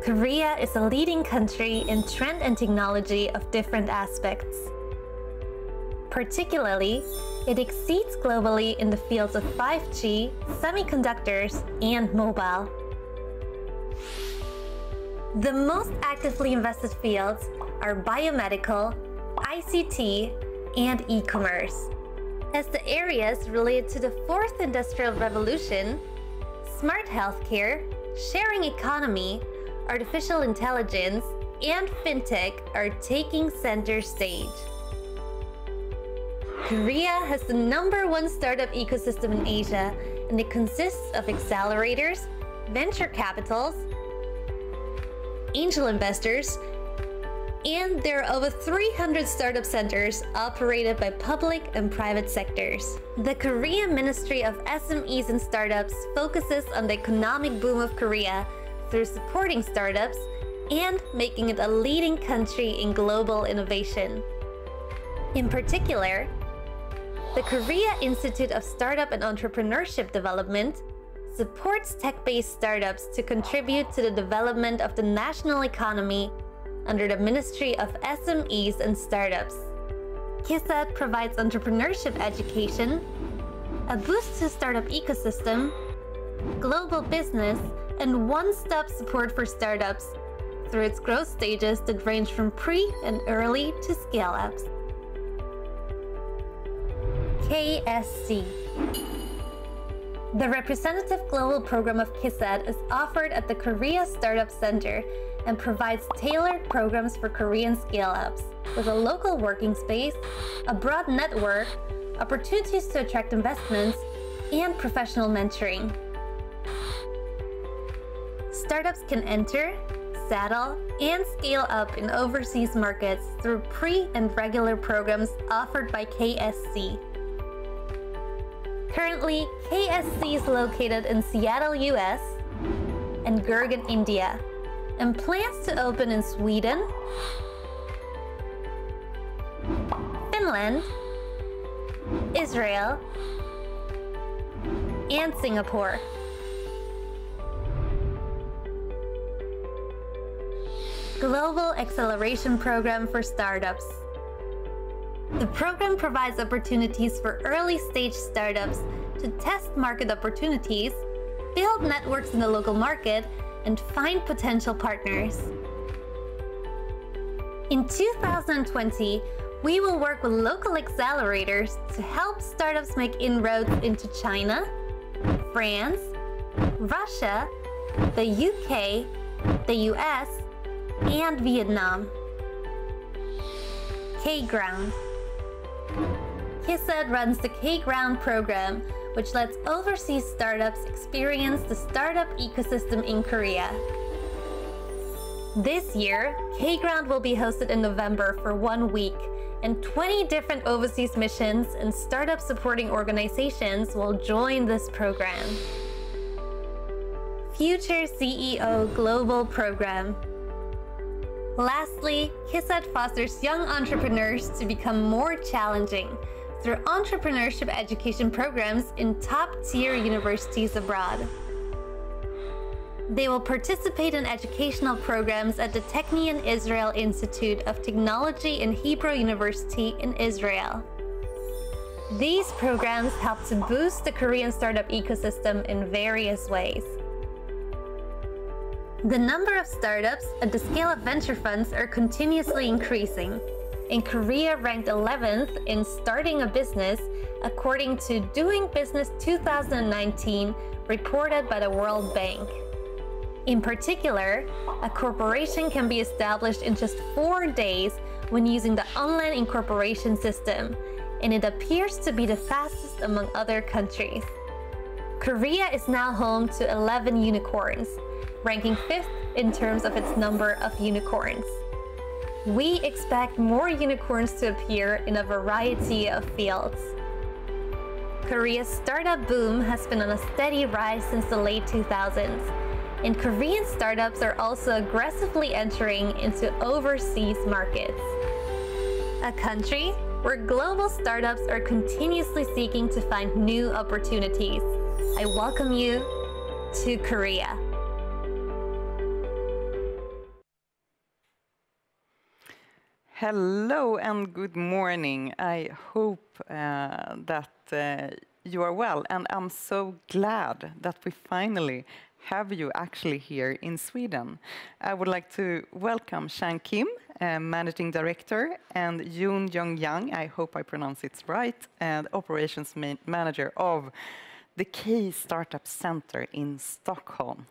Korea is a leading country in trend and technology of different aspects. Particularly, it exceeds globally in the fields of 5G, semiconductors, and mobile. The most actively invested fields are biomedical, ICT, and e-commerce. As the areas related to the fourth industrial revolution, smart healthcare, sharing economy, artificial intelligence, and fintech are taking center stage. Korea has the #1 startup ecosystem in Asia, and it consists of accelerators, venture capitals, angel investors, and there are over 300 startup centers operated by public and private sectors. The Korean Ministry of SMEs and Startups focuses on the economic boom of Korea through supporting startups and making it a leading country in global innovation. In particular, the Korea Institute of Startup and Entrepreneurship Development supports tech-based startups to contribute to the development of the national economy under the Ministry of SMEs and Startups. KISET provides entrepreneurship education, a boost to startup ecosystem, global business, and one-stop support for startups through its growth stages that range from pre and early to scale-ups. KSC. The representative global program of KISET is offered at the Korea Startup Center and provides tailored programs for Korean scale-ups with a local working space, a broad network, opportunities to attract investments, and professional mentoring. Startups can enter, settle, and scale up in overseas markets through pre- and regular programs offered by KSC. Currently, KSC is located in Seattle, US, and Gurgaon, India, and plans to open in Sweden, Finland, Israel, and Singapore. Global Acceleration Program for Startups. The program provides opportunities for early-stage startups to test market opportunities, build networks in the local market, and find potential partners. In 2020, we will work with local accelerators to help startups make inroads into China, France, Russia, the UK, the US, and Vietnam. K-Ground. KISET runs the K-Ground program, which lets overseas startups experience the startup ecosystem in Korea. This year, K-Ground will be hosted in November for 1 week, and 20 different overseas missions and startup supporting organizations will join this program. Future CEO Global Program. Lastly, KISET fosters young entrepreneurs to become more challenging through entrepreneurship education programs in top-tier universities abroad. They will participate in educational programs at the Technion Israel Institute of Technology and Hebrew University in Israel. These programs help to boost the Korean startup ecosystem in various ways. The number of startups at the scale of venture funds are continuously increasing, and Korea ranked 11th in starting a business according to Doing Business 2019 reported by the World Bank. In particular, a corporation can be established in just 4 days when using the online incorporation system, and it appears to be the fastest among other countries. Korea is now home to 11 unicorns, ranking 5th in terms of its number of unicorns. We expect more unicorns to appear in a variety of fields. Korea's startup boom has been on a steady rise since the late 2000s, and Korean startups are also aggressively entering into overseas markets. A country where global startups are continuously seeking to find new opportunities. I welcome you to Korea. Hello and good morning. I hope that you are well, and I'm so glad that we finally have you actually here in Sweden. I would like to welcome Shang Kim, Managing Director, and Yoon Young Yang, I hope I pronounce it right, and Operations Manager of the K Startup Center in Stockholm.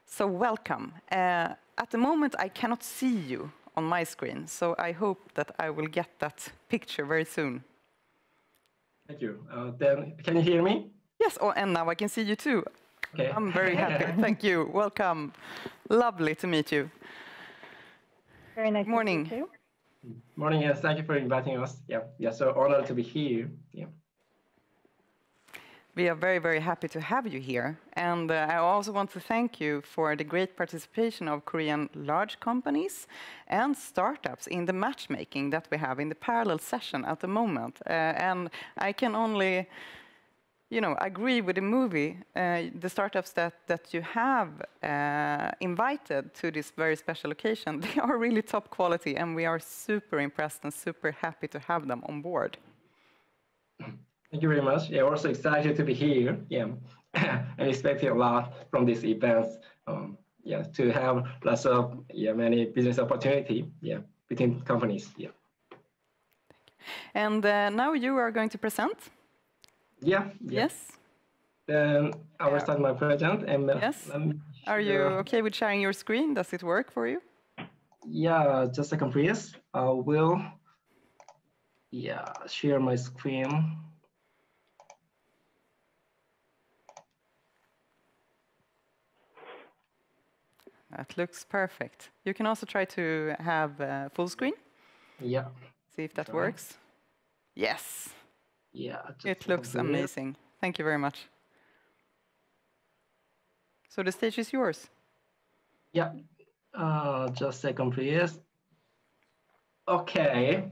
So welcome. At the moment, I cannot see you on my screen, so I hope that I will get that picture very soon. Thank you. Then, can you hear me? Yes, oh, and now I can see you too. Okay. I'm very happy. Thank you. Welcome. Lovely to meet you. Very nice Morning. to meet you. Morning, yes. Thank you for inviting us. Yeah, so honored to be here. Yeah. We are very, very happy to have you here. And I also want to thank you for the great participation of Korean large companies and startups in the matchmaking that we have in the parallel session at the moment. And I can only, agree with the movie, the startups that you have invited to this very special occasion, they are really top quality, and we are super impressed and super happy to have them on board. Thank you very much. Yeah, also excited to be here. Yeah, and expecting a lot from this event. Yeah, to have lots of many business opportunity. Yeah, between companies. Yeah. And now you are going to present. Yeah. Yes. Then I will start my present. And yes. Are you okay with sharing your screen? Does it work for you? Yeah, just a second, please. I will. Yeah, share my screen. That looks perfect. You can also try to have full screen. Yeah. See if that works. Yes. Yeah. It looks amazing. Thank you very much. So the stage is yours. Yeah. Just a second, please. Okay.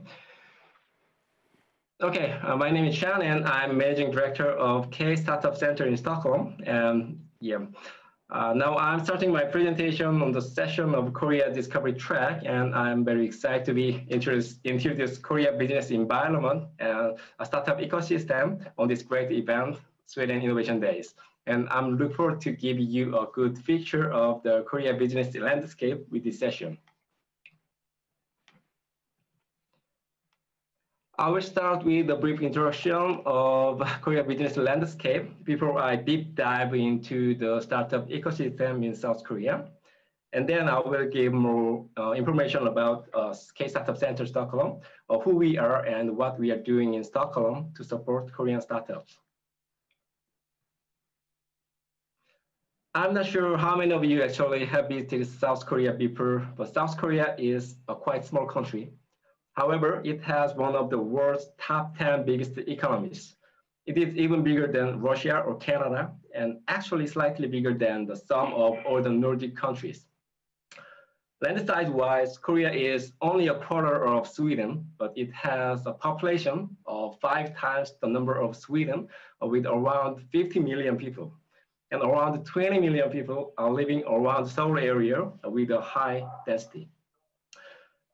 Okay, my name is Chan, and I'm Managing Director of K Startup Center in Stockholm. And now I'm starting my presentation on the session of Korea Discovery Track, and I'm very excited to be introduced into this Korea business environment and a startup ecosystem on this great event, Sweden Innovation Days. And I'm looking forward to give you a good picture of the Korea business landscape with this session. I will start with a brief introduction of Korea business landscape before I deep dive into the startup ecosystem in South Korea. And then I will give more information about K Startup Center Stockholm, who we are and what we are doing in Stockholm to support Korean startups. I'm not sure how many of you actually have visited South Korea before, but South Korea is a quite small country. However, it has one of the world's top 10 biggest economies. It is even bigger than Russia or Canada, and actually slightly bigger than the sum of all the Nordic countries. Land size-wise, Korea is only a quarter of Sweden, but it has a population of 5 times the number of Sweden, with around 50 million people. And around 20 million people are living around the Seoul area with a high density.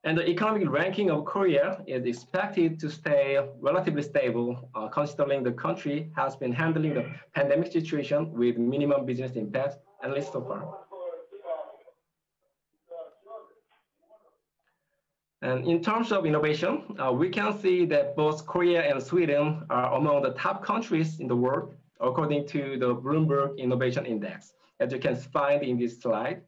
And the economic ranking of Korea is expected to stay relatively stable, considering the country has been handling the pandemic situation with minimum business impact, at least so far. And in terms of innovation, we can see that both Korea and Sweden are among the top countries in the world, according to the Bloomberg Innovation Index, as you can find in this slide.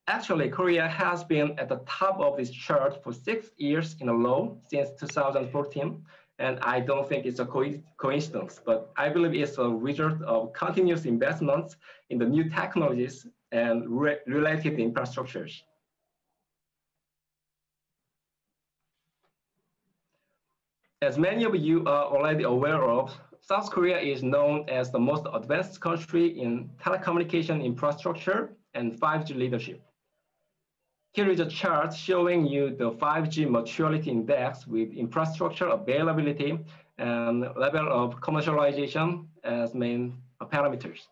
Actually, Korea has been at the top of this chart for 6 years in a row since 2014, and I don't think it's a coincidence, but I believe it's a result of continuous investments in the new technologies and related infrastructures. As many of you are already aware of, South Korea is known as the most advanced country in telecommunication infrastructure and 5G leadership. Here is a chart showing you the 5G maturity index with infrastructure availability and level of commercialization as main parameters.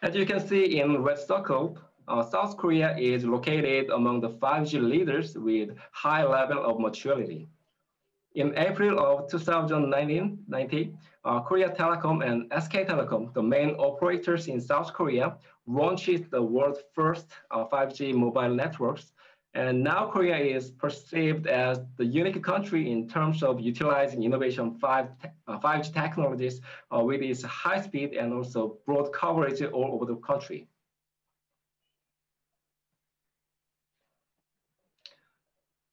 As you can see in red circle, South Korea is located among the 5G leaders with high level of maturity. In April of 2019, Korea Telecom and SK Telecom, the main operators in South Korea, launched the world's first 5G mobile networks. And now Korea is perceived as the unique country in terms of utilizing innovation 5G technologies with its high speed and also broad coverage all over the country.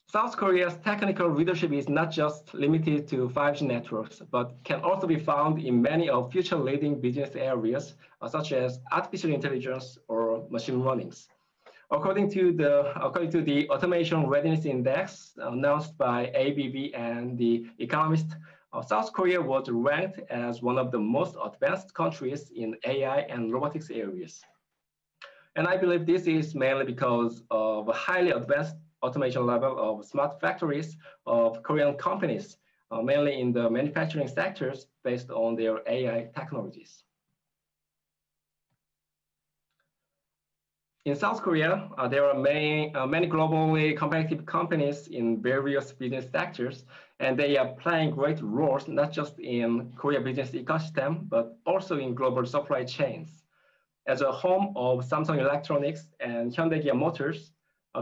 South Korea's technical leadership is not just limited to 5G networks, but can also be found in many of future leading business areas, such as artificial intelligence or machine learning. According to the Automation Readiness Index announced by ABB and The Economist, South Korea was ranked as one of the most advanced countries in AI and robotics areas. And I believe this is mainly because of a highly advanced automation level of smart factories of Korean companies, mainly in the manufacturing sectors based on their AI technologies. In South Korea, there are many globally competitive companies in various business sectors, and they are playing great roles, not just in Korea business ecosystem, but also in global supply chains. As a home of Samsung Electronics and Hyundai Kia Motors,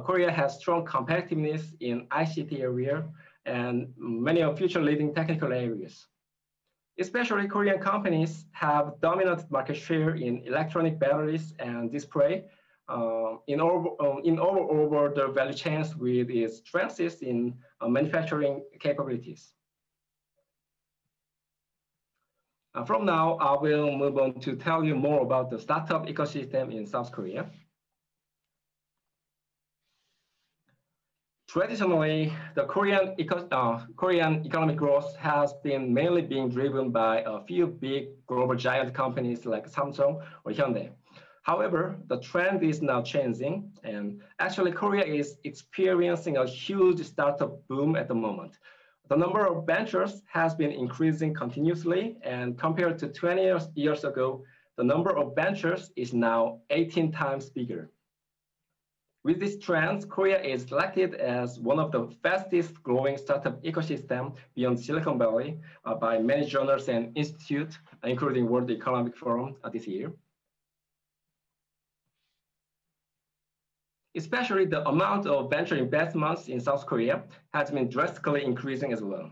Korea has strong competitiveness in ICT area and many of future leading technical areas. Especially Korean companies have dominant market share in electronic batteries and display in over the value chains with its strengths in manufacturing capabilities. From now, I will move on to tell you more about the startup ecosystem in South Korea. Traditionally, the Korean economic growth has been mainly being driven by a few big global giant companies like Samsung or Hyundai. However, the trend is now changing, and actually Korea is experiencing a huge startup boom at the moment. The number of ventures has been increasing continuously, and compared to 20 years ago, the number of ventures is now 18 times bigger. With these trends, Korea is selected as one of the fastest growing startup ecosystem beyond Silicon Valley by many journals and institutes, including World Economic Forum this year. Especially the amount of venture investments in South Korea has been drastically increasing as well.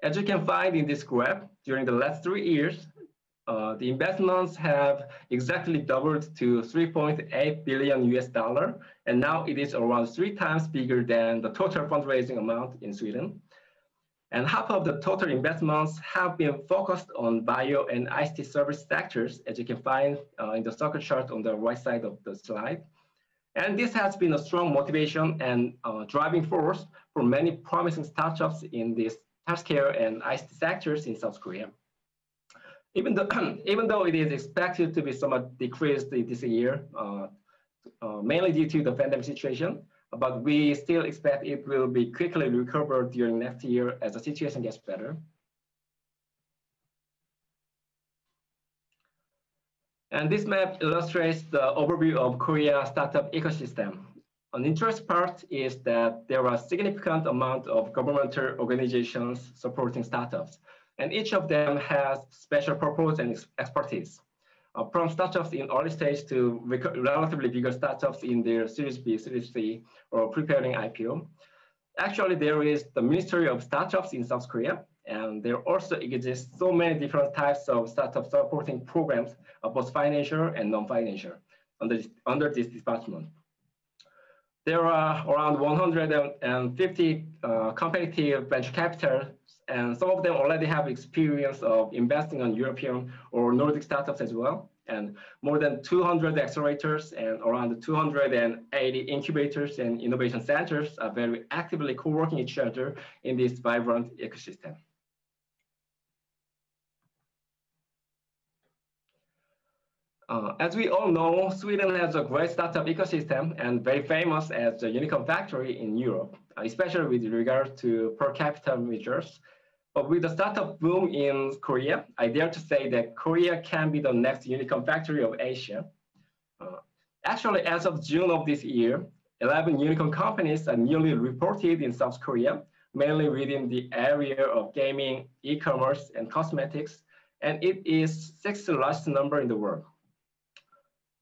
As you can find in this graph, during the last 3 years, the investments have exactly doubled to 3.8 billion US dollar, and now it is around 3 times bigger than the total fundraising amount in Sweden. And half of the total investments have been focused on bio and ICT service sectors, as you can find in the circle chart on the right side of the slide. And this has been a strong motivation and driving force for many promising startups in these healthcare and ICT sectors in South Korea. Even though it is expected to be somewhat decreased this year, mainly due to the pandemic situation, but we still expect it will be quickly recovered during next year as the situation gets better. And this map illustrates the overview of Korea startup ecosystem. An interesting part is that there are a significant amount of governmental organizations supporting startups, and each of them has special purpose and expertise. From startups in early stage to relatively bigger startups in their Series B, Series C, or preparing IPO. Actually, there is the Ministry of Startups in South Korea, and there also exists so many different types of startup supporting programs, both financial and non-financial, under this department. There are around 150 competitive venture capitals, and some of them already have experience of investing on European or Nordic startups as well, and more than 200 accelerators and around 280 incubators and innovation centers are very actively co-working each other in this vibrant ecosystem. As we all know, Sweden has a great startup ecosystem and very famous as a unicorn factory in Europe, especially with regard to per capita measures. But with the startup boom in Korea, I dare to say that Korea can be the next unicorn factory of Asia. Actually, as of June of this year, 11 unicorn companies are newly reported in South Korea, mainly within the area of gaming, e-commerce, and cosmetics, and it is sixth largest number in the world.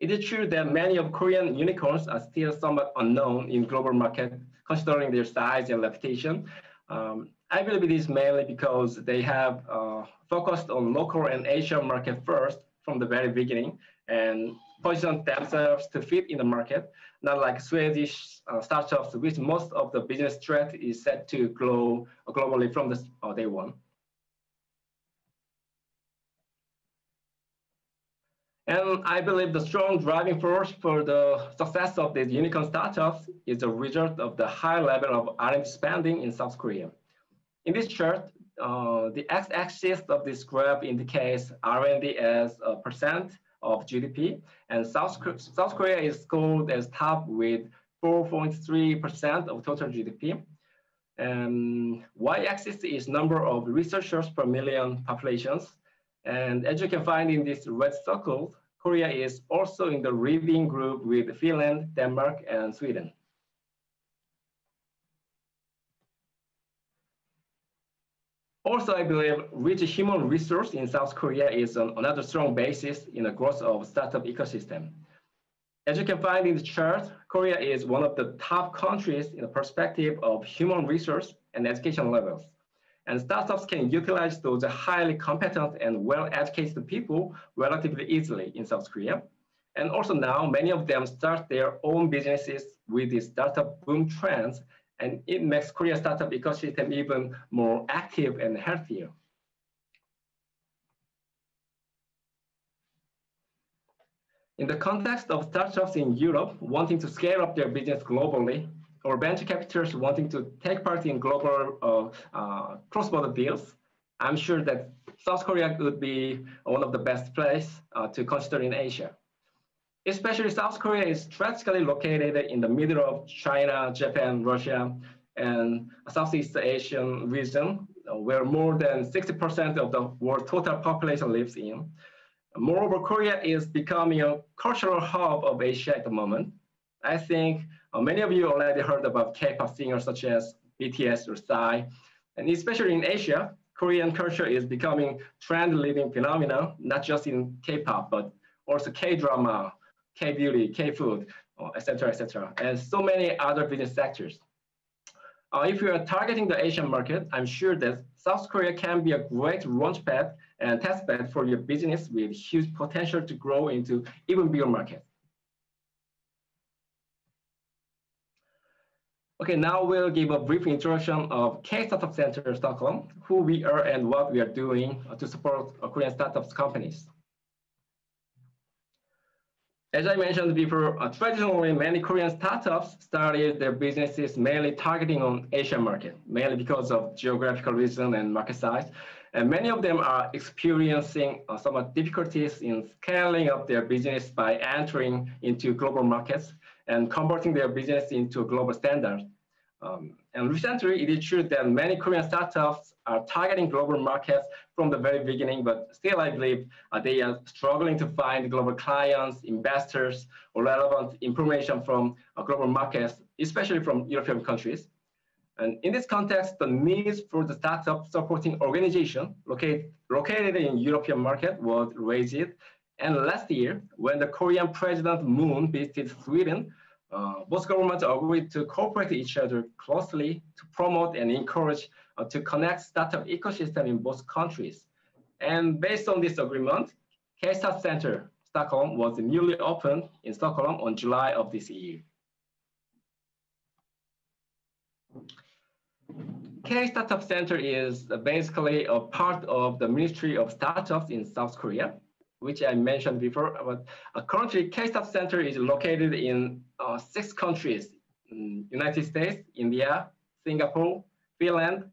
It is true that many of Korean unicorns are still somewhat unknown in global market, considering their size and reputation. I believe it is mainly because they have focused on local and Asian market first from the very beginning and positioned themselves to fit in the market, not like Swedish startups, which most of the business threat is set to grow globally from the day one. And I believe the strong driving force for the success of these unicorn startups is a result of the high level of R&D spending in South Korea. In this chart, the x-axis of this graph indicates R&D as a percent of GDP, and South Korea is scored as top with 4.3% of total GDP. And y-axis is number of researchers per million populations. And as you can find in this red circle, Korea is also in the leading group with Finland, Denmark, and Sweden. Also, I believe rich human resource in South Korea is another strong basis in the growth of startup ecosystem. As you can find in the chart, Korea is one of the top countries in the perspective of human resource and education levels. And startups can utilize those highly competent and well-educated people relatively easily in South Korea. And also now, many of them start their own businesses with the startup boom trends, and it makes Korea's startup ecosystem even more active and healthier. In the context of startups in Europe wanting to scale up their business globally, or venture capitals wanting to take part in global cross-border deals, I'm sure that South Korea would be one of the best places to consider in Asia. Especially South Korea is strategically located in the middle of China, Japan, Russia, and Southeast Asian region, where more than 60% of the world's total population lives in. Moreover, Korea is becoming a cultural hub of Asia at the moment. I think many of you already heard about K-pop singers such as BTS or Psy, and especially in Asia, Korean culture is becoming trend-leading phenomenon, not just in K-pop, but also K-drama, K-beauty, K-food, etc., and so many other business sectors. If you are targeting the Asian market, I'm sure that South Korea can be a great launchpad and testbed for your business with huge potential to grow into even bigger markets. Okay, now we'll give a brief introduction of K Startup Center Stockholm, who we are and what we are doing to support Korean startups companies. As I mentioned before, traditionally many Korean startups started their businesses mainly targeting on Asian market, mainly because of geographical reason and market size. And many of them are experiencing some difficulties in scaling up their business by entering into global markets and converting their business into a global standard. And recently, it is true that many Korean startups are targeting global markets from the very beginning, but still I believe they are struggling to find global clients, investors, or relevant information from global markets, especially from European countries. And in this context, the needs for the startup supporting organization located in European market was raised. And last year, when the Korean President Moon visited Sweden, both governments agreed to cooperate with each other closely to promote and encourage to connect startup ecosystem in both countries. And based on this agreement, K-Start Center Stockholm was newly opened in Stockholm on July of this year. K-Startup Center is basically a part of the Ministry of Startups in South Korea, which I mentioned before. But currently, K-Startup Center is located in 6 countries: United States, India, Singapore, Finland,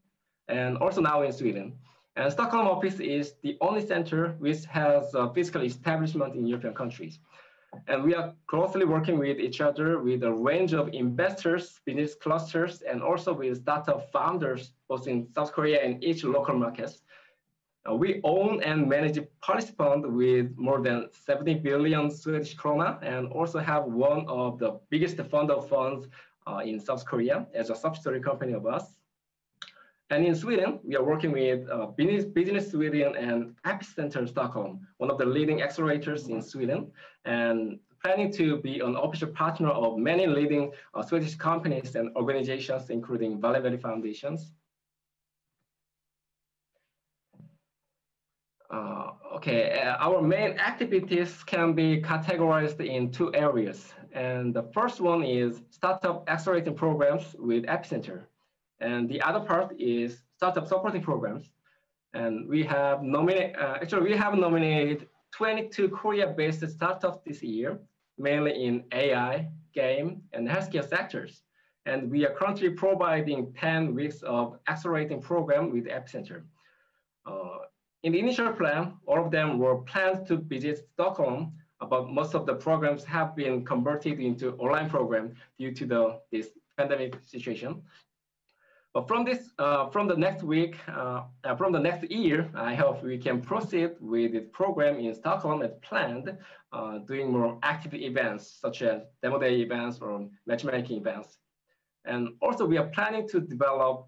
and also now in Sweden. And Stockholm office is the only center which has a physical establishment in European countries. And we are closely working with each other with a range of investors, business clusters, and also with startup founders, both in South Korea and each local markets. We own and manage a policy fund with more than 70 billion Swedish krona, and also have one of the biggest fund of funds in South Korea as a subsidiary company of us. And in Sweden, we are working with Business Sweden and Epicenter Stockholm, one of the leading accelerators in Sweden, and planning to be an official partner of many leading Swedish companies and organizations, including Valley Valley Foundations. Our main activities can be categorized in two areas. And the first one is startup accelerating programs with Epicenter. And the other part is startup supporting programs. And we have nominated 22 Korea-based startups this year, mainly in AI, game, and healthcare sectors. And we are currently providing 10 weeks of accelerating program with Epicenter. In the initial plan, all of them were planned to visit Stockholm, but most of the programs have been converted into online program due to this pandemic situation. But from the next year, I hope we can proceed with this program in Stockholm as planned, doing more active events such as demo day events or matchmaking events. And also we are planning to develop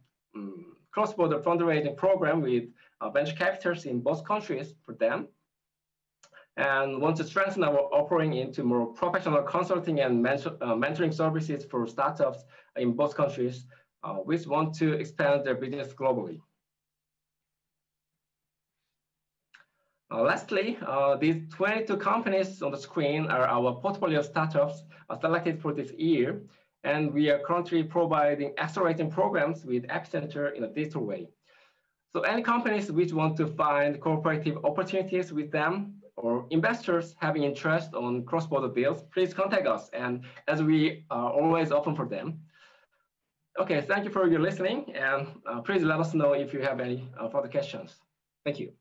cross-border fundraising program with venture capitals in both countries for them, and want to strengthen our offering into more professional consulting and mentoring services for startups in both countries, which want to expand their business globally. Lastly, these 22 companies on the screen are our portfolio startups selected for this year, and we are currently providing accelerating programs with Epicenter in a digital way. So any companies which want to find cooperative opportunities with them, or investors having interest on cross-border deals, please contact us, and as we are always open for them. Okay, thank you for your listening, and please let us know if you have any further questions. Thank you.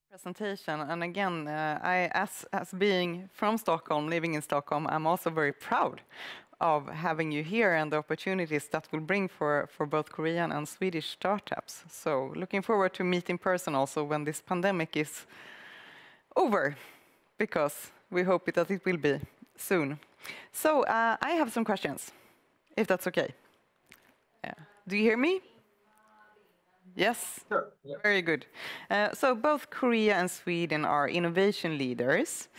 Presentation, and again, as being from Stockholm, living in Stockholm, I'm also very proud of having you here and the opportunities that will bring for both Korean and Swedish startups. So looking forward to meet in person also when this pandemic is over, because we hope that it will be soon. So I have some questions, if that's okay. Do you hear me? Yes, sure. Yeah. Very good. So both Korea and Sweden are innovation leaders,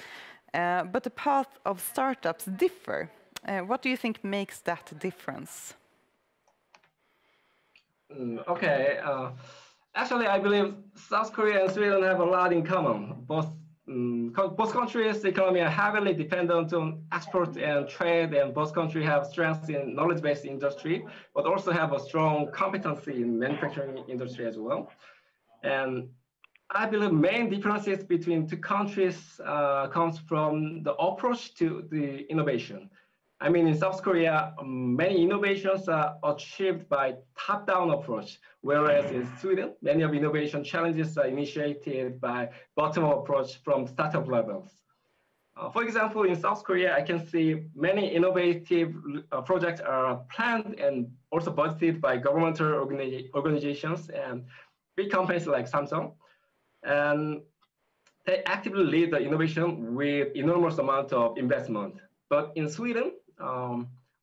but the path of startups differ. What do you think makes that difference? Actually, I believe South Korea and Sweden have a lot in common. Both countries' economy are heavily dependent on export and trade, and both countries have strengths in knowledge-based industry, but also have a strong competency in manufacturing industry as well. And I believe main differences between two countries comes from the approach to the innovation. I mean, in South Korea, many innovations are achieved by top-down approach, whereas in Sweden, many of innovation challenges are initiated by bottom-up approach from startup levels. For example, in South Korea, I can see many innovative projects are planned and also budgeted by governmental organizations and big companies like Samsung. And they actively lead the innovation with enormous amount of investment. But in Sweden,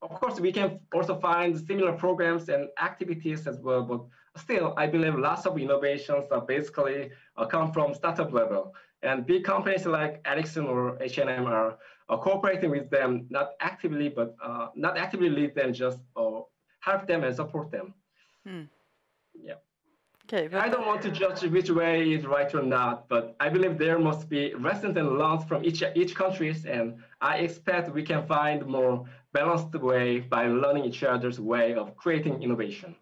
of course, we can also find similar programs and activities as well, but still, I believe lots of innovations are basically come from startup level. And big companies like Ericsson or H&M are cooperating with them, not actively lead them, just help them and support them. Yeah. Okay, I don't want to judge which way is right or not, but I believe there must be lessons and learns from each countries, and I expect we can find more balanced way by learning each other's way of creating innovation.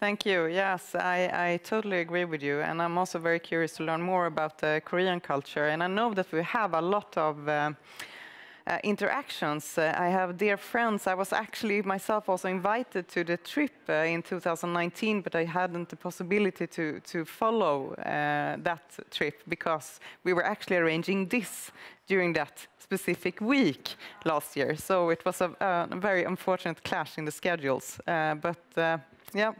Thank you. Yes, I totally agree with you, and I'm also very curious to learn more about the Korean culture. And I know that we have a lot of interactions. I have dear friends. I was actually myself also invited to the trip in 2019, but I hadn't the possibility to follow that trip because we were actually arranging this during that specific week last year. So it was a very unfortunate clash in the schedules. Yeah.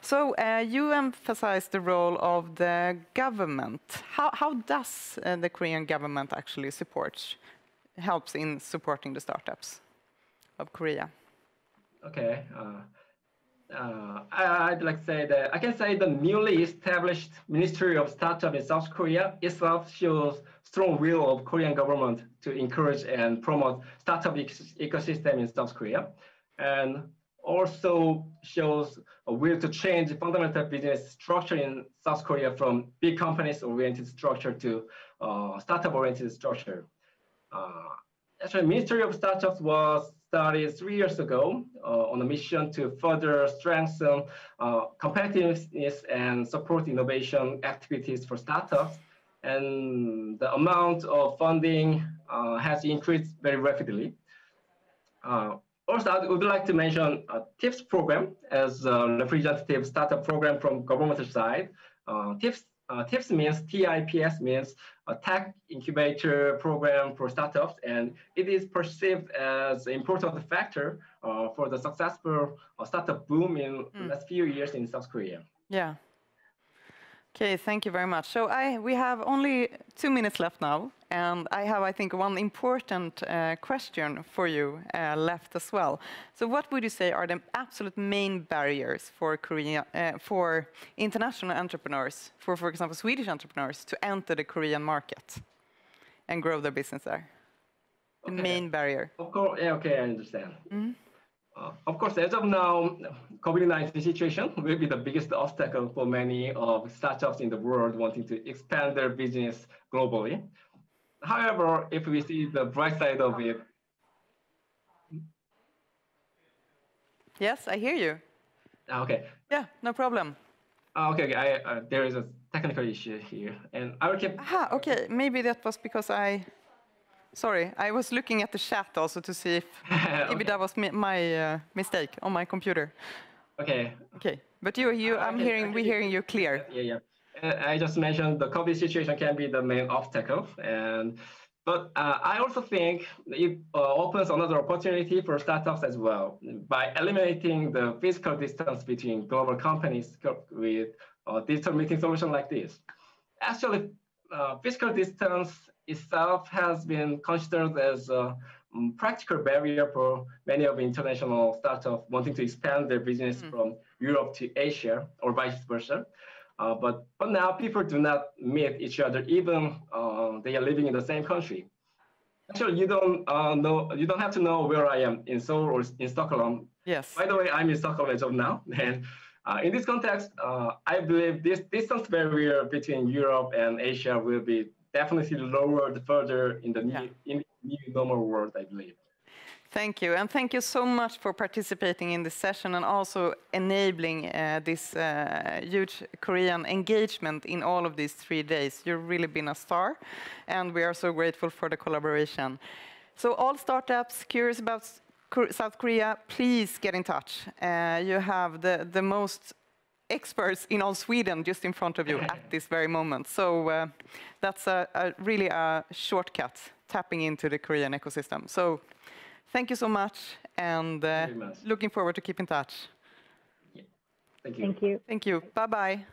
So you emphasize the role of the government. How does the Korean government actually helps in supporting the startups of Korea? Okay. I'd like to say that I can say the newly established Ministry of Startup in South Korea itself shows strong will of Korean government to encourage and promote startup ecosystem in South Korea, and also shows a will to change the fundamental business structure in South Korea from big companies oriented structure to startup oriented structure. Actually, Ministry of Startups was started 3 years ago on a mission to further strengthen competitiveness and support innovation activities for startups. And the amount of funding has increased very rapidly. Also, I would like to mention a TIPS program as a representative startup program from government side. TIPS means TIPS means a tech incubator program for startups, and it is perceived as an important factor for the successful startup boom in the last few years in South Korea. Yeah. Okay, thank you very much. So we have only 2 minutes left now, and I have, I think, one important question for you left as well. So what would you say are the absolute main barriers for Korea, for international entrepreneurs, for example, Swedish entrepreneurs, to enter the Korean market and grow their business there? The main barrier. Of course, yeah, okay, I understand. Of course, as of now, COVID-19 situation will be the biggest obstacle for many of startups in the world wanting to expand their business globally. However, if we see the bright side of it. Yes, I hear you. Okay. Yeah, no problem. Okay, there is a technical issue here, and I will keep. Aha, okay, maybe that was because Sorry, I was looking at the chat also to see if maybe that was my mistake on my computer. Okay. Okay, but we're hearing you clear. Yeah. I just mentioned the COVID situation can be the main obstacle, but I also think it opens another opportunity for startups as well by eliminating the physical distance between global companies with digital meeting solution like this. Actually, physical distance itself has been considered as a practical barrier for many of international startups wanting to expand their business from Europe to Asia or vice versa. But now people do not meet each other even they are living in the same country. Actually, you don't have to know where I am in Seoul or in Stockholm. Yes. By the way, I'm in Stockholm as of now. And in this context, I believe this distance barrier between Europe and Asia will be definitely lowered further in the new normal world, I believe. Thank you, and thank you so much for participating in this session and also enabling this huge Korean engagement in all of these 3 days. You've really been a star, and we are so grateful for the collaboration. So all startups curious about South Korea, please get in touch. You have the most experts in all Sweden just in front of you at this very moment. So that's really a shortcut tapping into the Korean ecosystem. So thank you so much, and looking forward to keep in touch. Yeah. Thank you. Thank you. Thank you. Bye-bye.